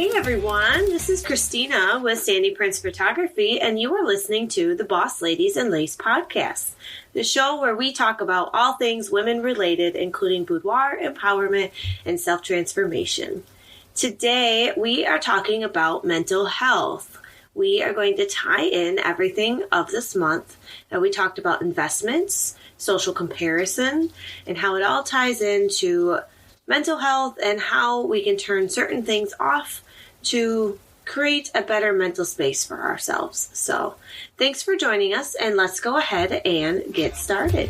Hey everyone, this is Christina with Sandy Prince Photography, and you are listening to the Boss Ladies and Lace podcast, the show where we talk about all things women related, including boudoir, empowerment, and self-transformation. Today, we are talking about mental health. We are going to tie in everything of this month that we talked about: investments, social comparison, and how it all ties into mental health and how we can turn certain things off to create a better mental space for ourselves. So thanks for joining us, and let's go ahead and get started.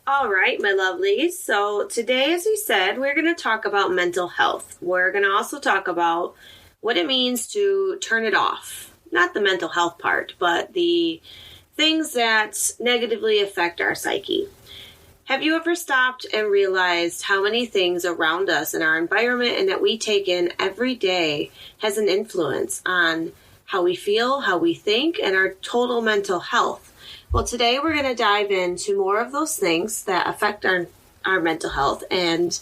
All right, my lovelies. So today, as we said, we're going to talk about mental health. We're going to also talk about what it means to turn it off. Not the mental health part, but the things that negatively affect our psyche. Have you ever stopped and realized how many things around us in our environment and that we take in every day has an influence on how we feel, how we think, and our total mental health? Well, today we're going to dive into more of those things that affect our mental health and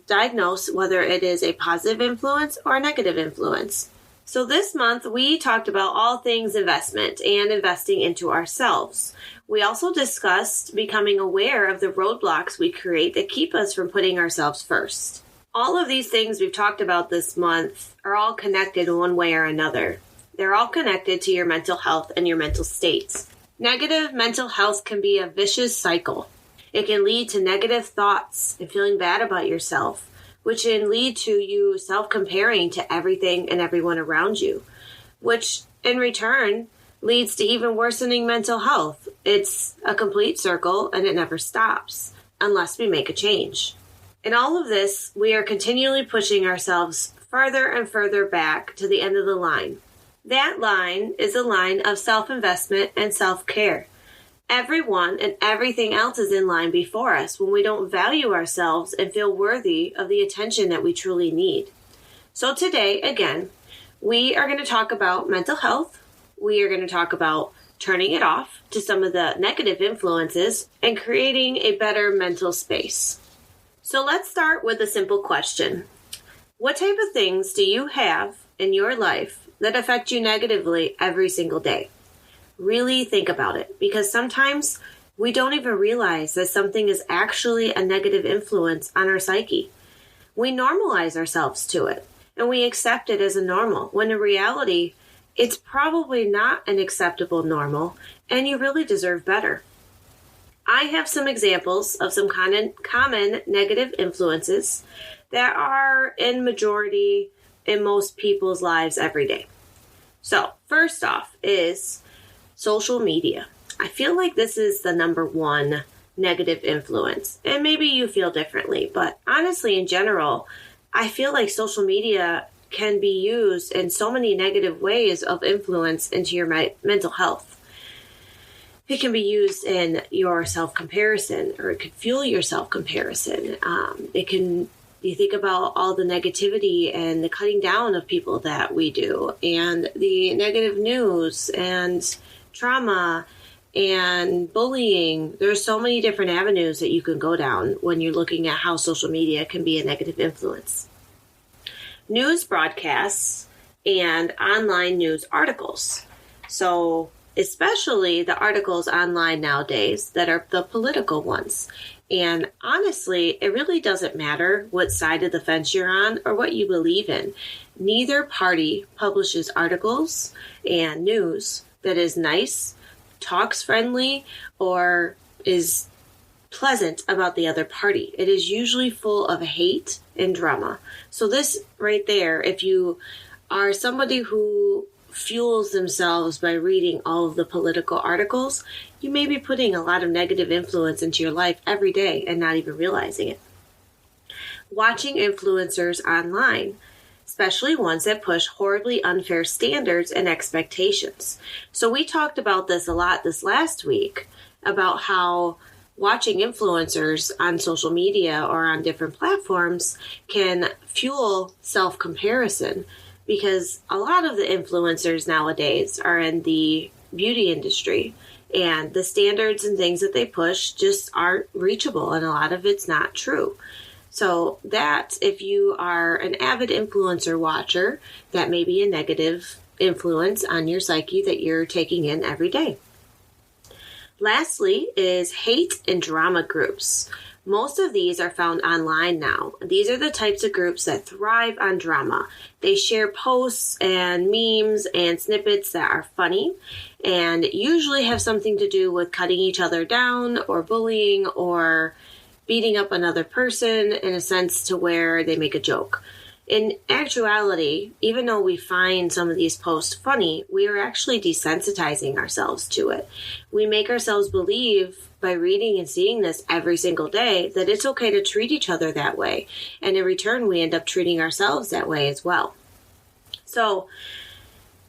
diagnose whether it is a positive influence or a negative influence. So this month, we talked about all things investment and investing into ourselves. We also discussed becoming aware of the roadblocks we create that keep us from putting ourselves first. All of these things we've talked about this month are all connected in one way or another. They're all connected to your mental health and your mental states. Negative mental health can be a vicious cycle. It can lead to negative thoughts and feeling bad about yourself, which can lead to you self-comparing to everything and everyone around you, which in return leads to even worsening mental health. It's a complete circle, and it never stops unless we make a change. In all of this, we are continually pushing ourselves further and further back to the end of the line. That line is a line of self-investment and self-care. Everyone and everything else is in line before us when we don't value ourselves and feel worthy of the attention that we truly need. So today, again, we are going to talk about mental health. We are going to talk about turning it off to some of the negative influences and creating a better mental space. So let's start with a simple question. What type of things do you have in your life that affect you negatively every single day? Really think about it, because sometimes we don't even realize that something is actually a negative influence on our psyche. We normalize ourselves to it, and we accept it as a normal, when in reality, it's probably not an acceptable normal, and you really deserve better. I have some examples of some common negative influences that are in majority in most people's lives every day. So, first off is social media. I feel like this is the number one negative influence, and maybe you feel differently, but honestly, in general, I feel like social media can be used in so many negative ways of influence into your mental health. It can be used in your self-comparison, or it could fuel your self-comparison. You think about all the negativity and the cutting down of people that we do, and the negative news and trauma and bullying. There's so many different avenues that you can go down when you're looking at how social media can be a negative influence. News broadcasts and online news articles. So especially the articles online nowadays that are the political ones. And honestly, it really doesn't matter what side of the fence you're on or what you believe in. Neither party publishes articles and news that is nice, talks friendly, or is pleasant about the other party. It is usually full of hate and drama. So this right there, if you are somebody who fuels themselves by reading all of the political articles, you may be putting a lot of negative influence into your life every day and not even realizing it. Watching influencers online, especially ones that push horribly unfair standards and expectations. So we talked about this a lot this last week, about how watching influencers on social media or on different platforms can fuel self-comparison, because a lot of the influencers nowadays are in the beauty industry, And the standards and things that they push just aren't reachable, and a lot of it's not true. So that, if you are an avid influencer watcher, that may be a negative influence on your psyche that you're taking in every day. Lastly is hate and drama groups. Most of these are found online now. These are the types of groups that thrive on drama. They share posts and memes and snippets that are funny and usually have something to do with cutting each other down or bullying or beating up another person in a sense to where they make a joke. In actuality, even though we find some of these posts funny, we are actually desensitizing ourselves to it. We make ourselves believe by reading and seeing this every single day that it's okay to treat each other that way. And in return, we end up treating ourselves that way as well. So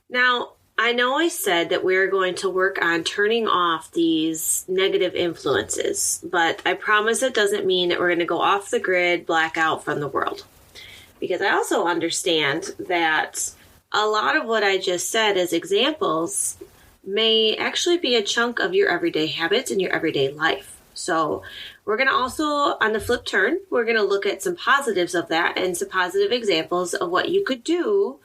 now, I know I said that we're going to work on turning off these negative influences, but I promise it doesn't mean that we're going to go off the grid, black out from the world. Because I also understand that a lot of what I just said as examples may actually be a chunk of your everyday habits in your everyday life. So we're going to also, on the flip turn, we're going to look at some positives of that and some positive examples of what you could do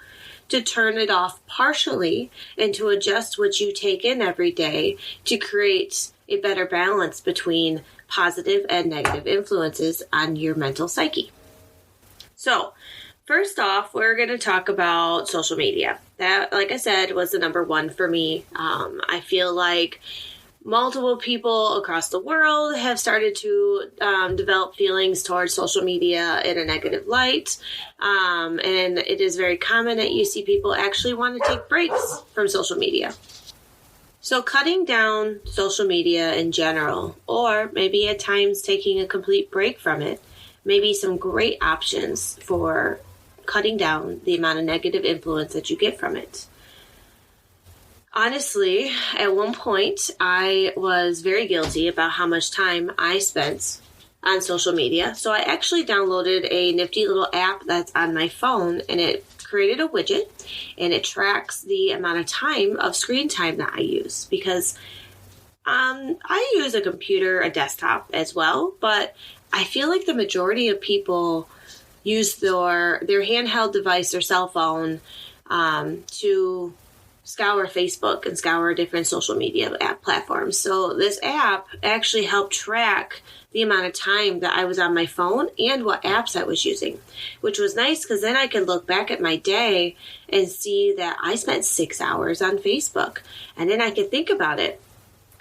to turn it off partially and to adjust what you take in every day to create a better balance between positive and negative influences on your mental psyche. So, first off, we're going to talk about social media. That, like I said, was the number one for me. I feel like multiple people across the world have started to develop feelings towards social media in a negative light. And it is very common that you see people actually want to take breaks from social media. So cutting down social media in general, or maybe at times taking a complete break from it, may be some great options for cutting down the amount of negative influence that you get from it. Honestly, at one point, I was very guilty about how much time I spent on social media. So I actually downloaded a nifty little app that's on my phone, and it created a widget, and it tracks the amount of time of screen time that I use. Because I use a computer, a desktop as well, but I feel like the majority of people use their handheld device, their cell phone, to scour Facebook and scour different social media app platforms. So this app actually helped track the amount of time that I was on my phone and what apps I was using, which was nice because then I could look back at my day and see that I spent 6 hours on Facebook. And then I could think about it.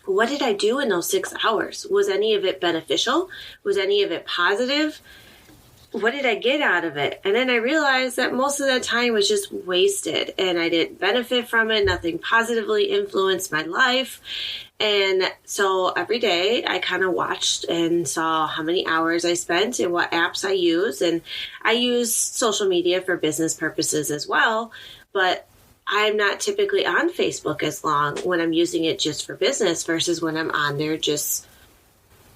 What did I do in those 6 hours? Was any of it beneficial? Was any of it positive? What did I get out of it? And then I realized that most of that time was just wasted and I didn't benefit from it. Nothing positively influenced my life. And so every day I kind of watched and saw how many hours I spent and what apps I use. And I use social media for business purposes as well. But I'm not typically on Facebook as long when I'm using it just for business versus when I'm on there just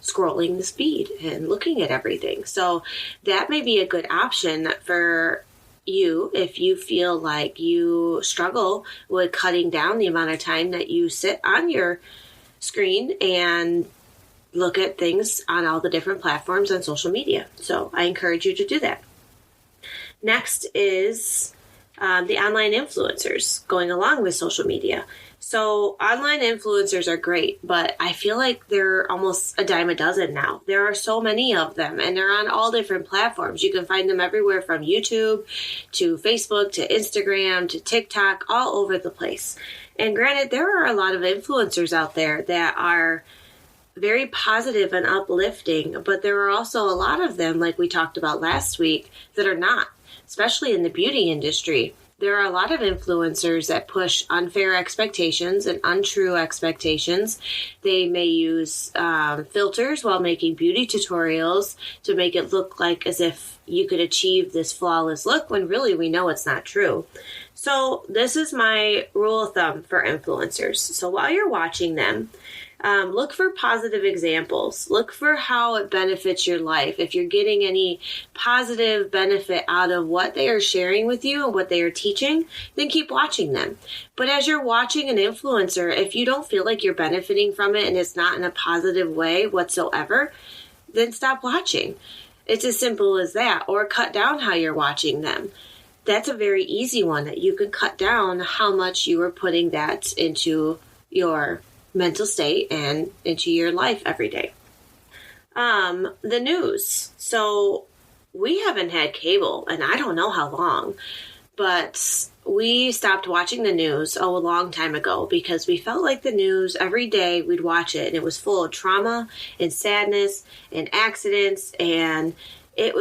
scrolling the feed and looking at everything. So that may be a good option for you if you feel like you struggle with cutting down the amount of time that you sit on your screen and look at things on all the different platforms on social media. So I encourage you to do that. Next is the online influencers going along with social media. So online influencers are great, but I feel like they're almost a dime a dozen now. There are so many of them, and they're on all different platforms. You can find them everywhere from YouTube to Facebook to Instagram to TikTok, all over the place. And granted, there are a lot of influencers out there that are very positive and uplifting, but there are also a lot of them, like we talked about last week, that are not, especially in the beauty industry. There are a lot of influencers that push unfair expectations and untrue expectations. They may use filters while making beauty tutorials to make it look like as if you could achieve this flawless look when really we know it's not true. So this is my rule of thumb for influencers. So while you're watching them, Look for positive examples. Look for how it benefits your life. If you're getting any positive benefit out of what they are sharing with you and what they are teaching, then keep watching them. But as you're watching an influencer, if you don't feel like you're benefiting from it and it's not in a positive way whatsoever, then stop watching. It's as simple as that. Or cut down how you're watching them. That's a very easy one, that you can cut down how much you are putting that into your mental state and into your life every day. The news. So we haven't had cable, and I don't know how long, but we stopped watching the news a long time ago because we felt like the news every day we'd watch it, and it was full of trauma and sadness and accidents, and it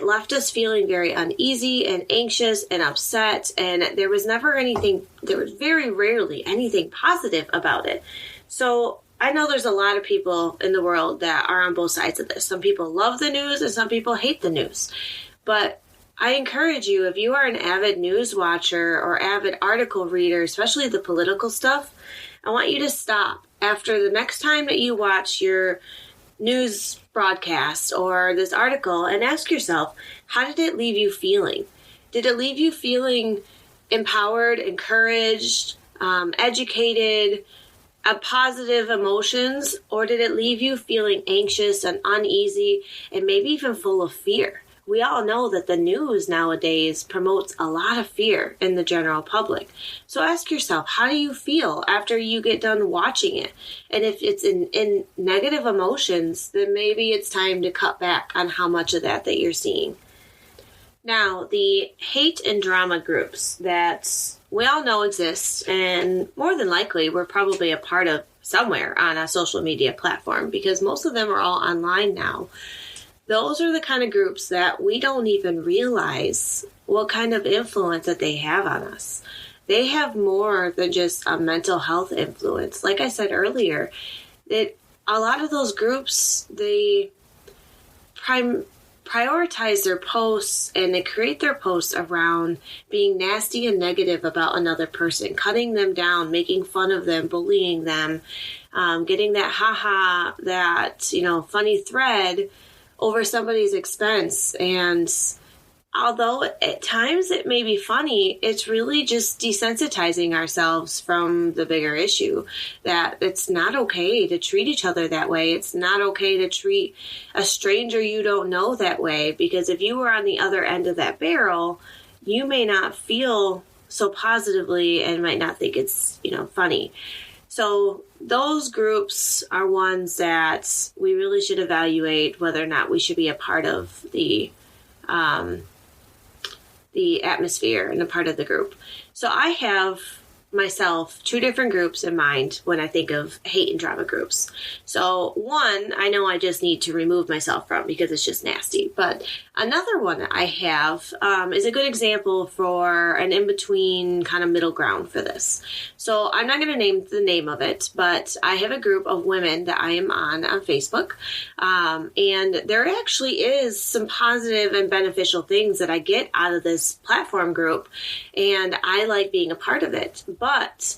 left us feeling very uneasy and anxious and upset, and there was very rarely anything positive about it. So I know there's a lot of people in the world that are on both sides of this. Some people love the news and some people hate the news. But I encourage you, if you are an avid news watcher or avid article reader, especially the political stuff, I want you to stop after the next time that you watch your news broadcast or this article and ask yourself, how did it leave you feeling? Did it leave you feeling empowered, encouraged, educated, positive emotions, or did it leave you feeling anxious and uneasy and maybe even full of fear? We all know that the news nowadays promotes a lot of fear in the general public. So ask yourself, how do you feel after you get done watching it? And if it's in negative emotions, then maybe it's time to cut back on how much of that you're seeing. Now, the hate and drama groups that we all know exist, and more than likely we're probably a part of somewhere on a social media platform because most of them are all online now. Those are the kind of groups that we don't even realize what kind of influence that they have on us. They have more than just a mental health influence. Like I said earlier, that a lot of those groups, they prioritize their posts and they create their posts around being nasty and negative about another person, cutting them down, making fun of them, bullying them, getting that funny thread over somebody's expense. And although at times it may be funny, it's really just desensitizing ourselves from the bigger issue that it's not okay to treat each other that way. It's not okay to treat a stranger you don't know that way, because if you were on the other end of that barrel, you may not feel so positively and might not think it's, funny. So those groups are ones that we really should evaluate whether or not we should be a part of the atmosphere and a part of the group. So I have myself two different groups in mind when I think of hate and drama groups. So one, I know I just need to remove myself from because it's just nasty. But another one I have is a good example for an in-between kind of middle ground for this. So I'm not going to name the name of it, but I have a group of women that I am on Facebook. And there actually is some positive and beneficial things that I get out of this platform group. And I like being a part of it. But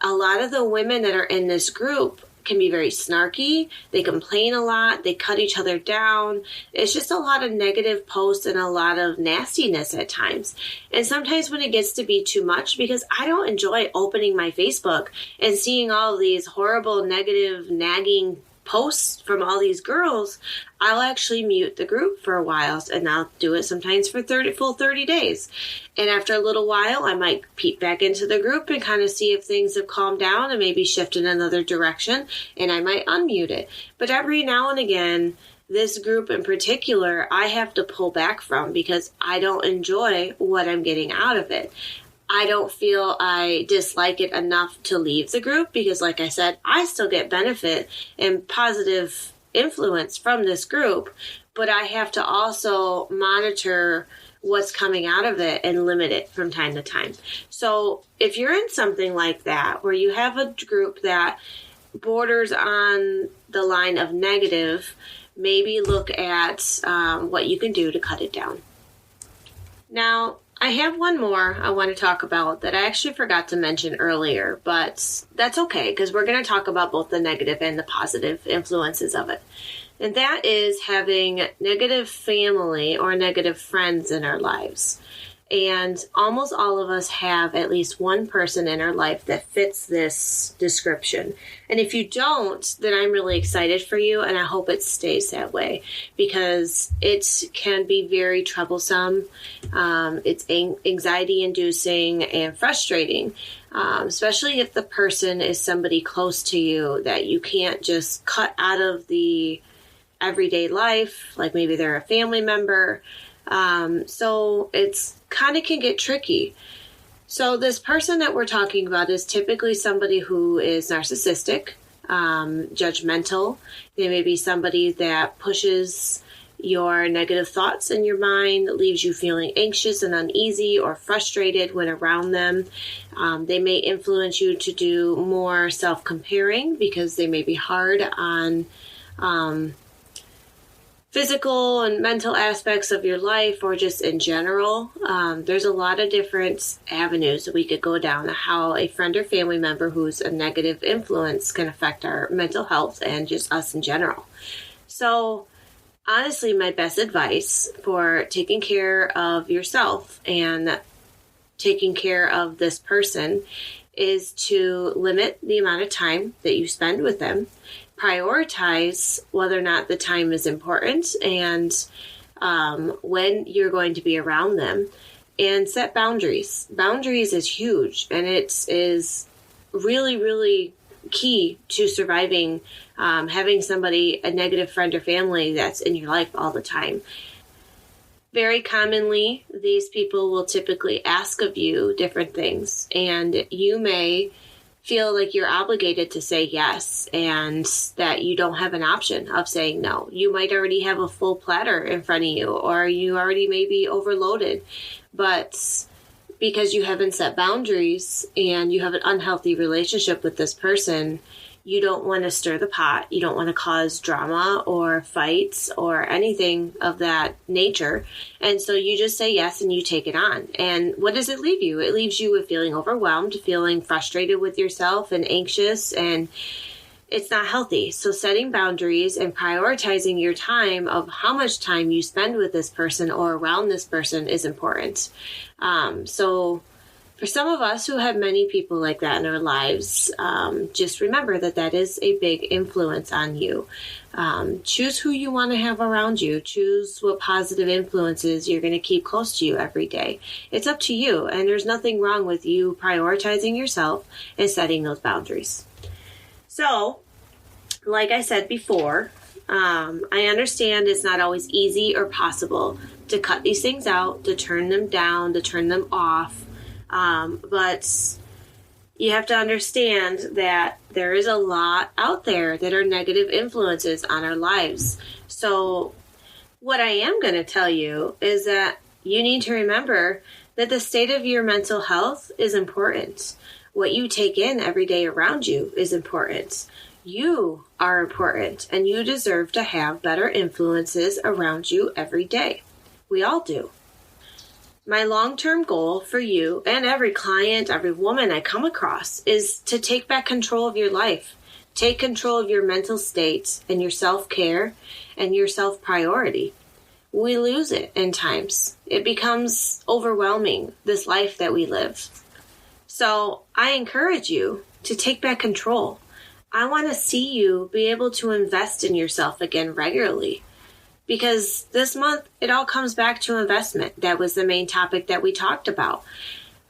a lot of the women that are in this group can be very snarky. They complain a lot. They cut each other down. It's just a lot of negative posts and a lot of nastiness at times. And sometimes when it gets to be too much, because I don't enjoy opening my Facebook and seeing all these horrible, negative, nagging posts from all these girls, I'll actually mute the group for a while, and I'll do it sometimes for full 30 days. And after a little while, I might peek back into the group and kind of see if things have calmed down and maybe shift in another direction, and I might unmute it. But every now and again, this group in particular, I have to pull back from because I don't enjoy what I'm getting out of it. I don't feel I dislike it enough to leave the group because, like I said, I still get benefit and positive influence from this group, but I have to also monitor what's coming out of it and limit it from time to time. So if you're in something like that, where you have a group that borders on the line of negative, maybe look at what you can do to cut it down. Now, I have one more I want to talk about that I actually forgot to mention earlier, but that's okay because we're going to talk about both the negative and the positive influences of it. And that is having negative family or negative friends in our lives. And almost all of us have at least one person in our life that fits this description. And if you don't, then I'm really excited for you, and I hope it stays that way because it can be very troublesome. It's anxiety-inducing and frustrating, especially if the person is somebody close to you that you can't just cut out of the everyday life, like maybe they're a family member. So it's kind of can get tricky. So this person that we're talking about is typically somebody who is narcissistic, judgmental. They may be somebody that pushes your negative thoughts in your mind, leaves you feeling anxious and uneasy or frustrated when around them. They may influence you to do more self-comparing because they may be hard on physical and mental aspects of your life or just in general. There's a lot of different avenues that we could go down of how a friend or family member who's a negative influence can affect our mental health and just us in general. So honestly, my best advice for taking care of yourself and taking care of this person is to limit the amount of time that you spend with them. Prioritize whether or not the time is important and when you're going to be around them, and set boundaries. Boundaries is huge, and it is really, really key to surviving, having somebody, a negative friend or family that's in your life all the time. Very commonly, these people will typically ask of you different things, and you may feel like you're obligated to say yes and that you don't have an option of saying no. You might already have a full platter in front of you, or you already may be overloaded, but because you haven't set boundaries and you have an unhealthy relationship with this person, you don't want to stir the pot. You don't want to cause drama or fights or anything of that nature. And so you just say yes and you take it on. And what does it leave you? It leaves you with feeling overwhelmed, feeling frustrated with yourself and anxious, and it's not healthy. So setting boundaries and prioritizing your time of how much time you spend with this person or around this person is important. So for some of us who have many people like that in our lives, just remember that that is a big influence on you. Choose who you want to have around you. Choose what positive influences you're going to keep close to you every day. It's up to you, and there's nothing wrong with you prioritizing yourself and setting those boundaries. So, like I said before, I understand it's not always easy or possible to cut these things out, to turn them down, to turn them off. But you have to understand that there is a lot out there that are negative influences on our lives. So what I am going to tell you is that you need to remember that the state of your mental health is important. What you take in every day around you is important. You are important, and you deserve to have better influences around you every day. We all do. My long-term goal for you and every client, every woman I come across is to take back control of your life. Take control of your mental state and your self-care and your self-priority. We lose it in times. It becomes overwhelming, this life that we live. So I encourage you to take back control. I want to see you be able to invest in yourself again regularly. Because this month, it all comes back to investment. That was the main topic that we talked about.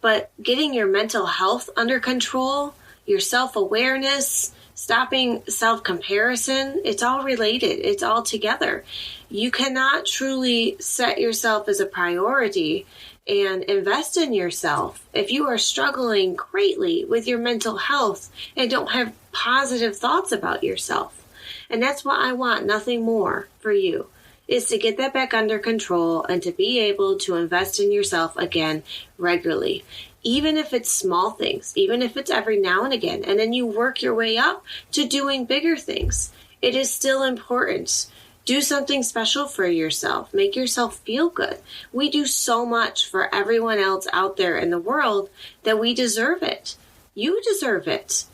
But getting your mental health under control, your self-awareness, stopping self-comparison, it's all related. It's all together. You cannot truly set yourself as a priority and invest in yourself if you are struggling greatly with your mental health and don't have positive thoughts about yourself. And that's what I want, nothing more for you, is to get that back under control and to be able to invest in yourself again regularly. Even if it's small things, even if it's every now and again, and then you work your way up to doing bigger things. It is still important Do something special for yourself. Make yourself feel good. We do so much for everyone else out there in the world that we deserve it. You deserve it.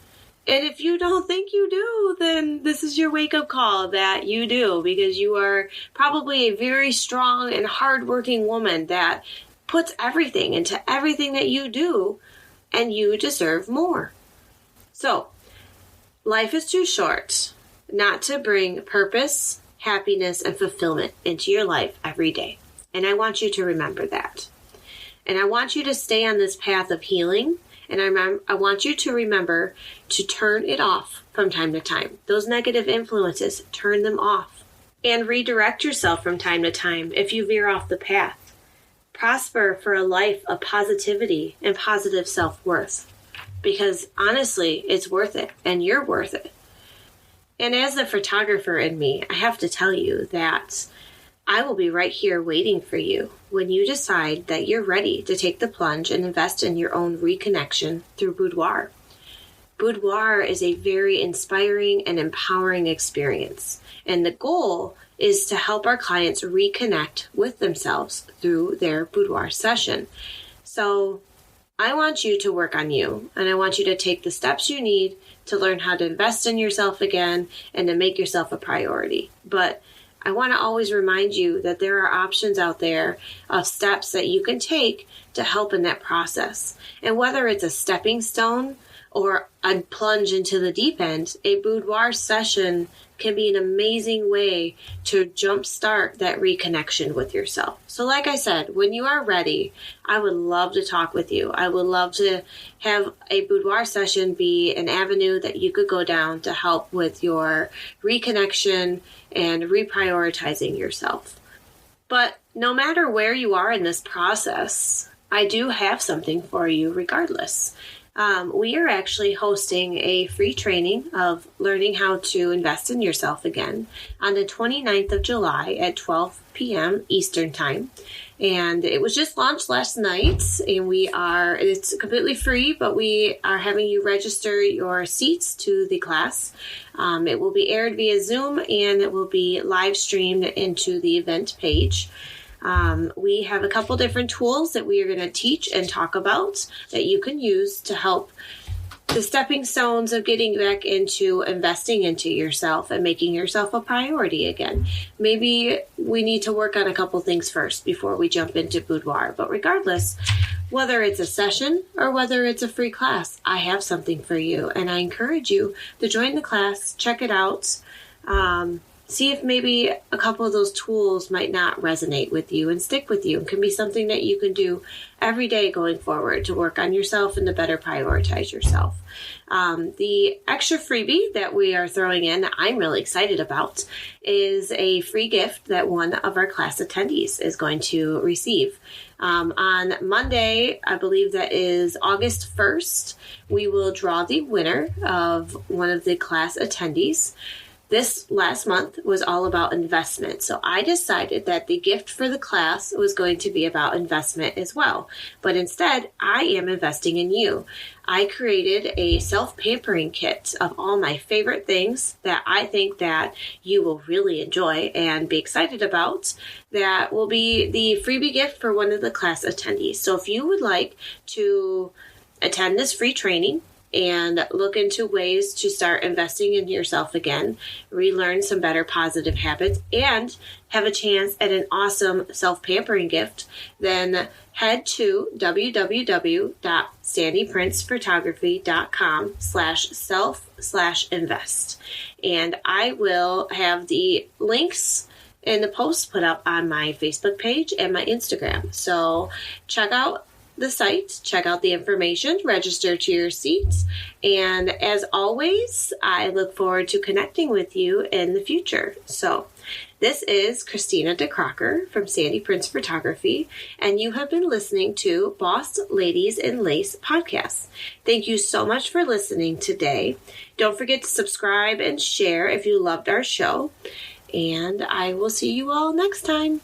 And if you don't think you do, then this is your wake-up call that you do, because you are probably a very strong and hardworking woman that puts everything into everything that you do, and you deserve more. So, life is too short not to bring purpose, happiness, and fulfillment into your life every day. And I want you to remember that. And I want you to stay on this path of healing. And I want you to remember to turn it off from time to time. Those negative influences, turn them off. And redirect yourself from time to time if you veer off the path. Prosper for a life of positivity and positive self-worth. Because honestly, it's worth it, and you're worth it. And as the photographer in me, I have to tell you that I will be right here waiting for you when you decide that you're ready to take the plunge and invest in your own reconnection through boudoir. Boudoir is a very inspiring and empowering experience, and the goal is to help our clients reconnect with themselves through their boudoir session. So I want you to work on you, and I want you to take the steps you need to learn how to invest in yourself again and to make yourself a priority. But I want to always remind you that there are options out there of steps that you can take to help in that process. And whether it's a stepping stone or a plunge into the deep end, a boudoir session can be an amazing way to jumpstart that reconnection with yourself. So like I said, when you are ready, I would love to talk with you. I would love to have a boudoir session be an avenue that you could go down to help with your reconnection and reprioritizing yourself. But no matter where you are in this process, I do have something for you regardless. We are actually hosting a free training of learning how to invest in yourself again on the 29th of July at 12 p.m. Eastern Time. And it was just launched last night, and it's completely free, but we are having you register your seats to the class. It will be aired via Zoom, and it will be live streamed into the event page. We have a couple different tools that we are going to teach and talk about that you can use to help the stepping stones of getting back into investing into yourself and making yourself a priority again. Maybe we need to work on a couple things first before we jump into boudoir. But regardless, whether it's a session or whether it's a free class, I have something for you. And I encourage you to join the class, check it out. See if maybe a couple of those tools might not resonate with you and stick with you. It can be something that you can do every day going forward to work on yourself and to better prioritize yourself. The extra freebie that we are throwing in, I'm really excited about, is a free gift that one of our class attendees is going to receive. On Monday, I believe that is August 1st, we will draw the winner of one of the class attendees. This last month was all about investment, so I decided that the gift for the class was going to be about investment as well. But instead, I am investing in you. I created a self-pampering kit of all my favorite things that I think that you will really enjoy and be excited about. That will be the freebie gift for one of the class attendees. So if you would like to attend this free training and look into ways to start investing in yourself again, relearn some better positive habits, and have a chance at an awesome self-pampering gift, then head to www.sandyprincephotography.com/self/invest. And I will have the links and the posts put up on my Facebook page and my Instagram. So check out the site, check out the information, register to your seats, and as always, I look forward to connecting with you in the future. So, this is Christina DeCrocker from Sandy Prince Photography, and you have been listening to Boss Ladies in Lace podcast. Thank you so much for listening today. Don't forget to subscribe and share if you loved our show, and I will see you all next time.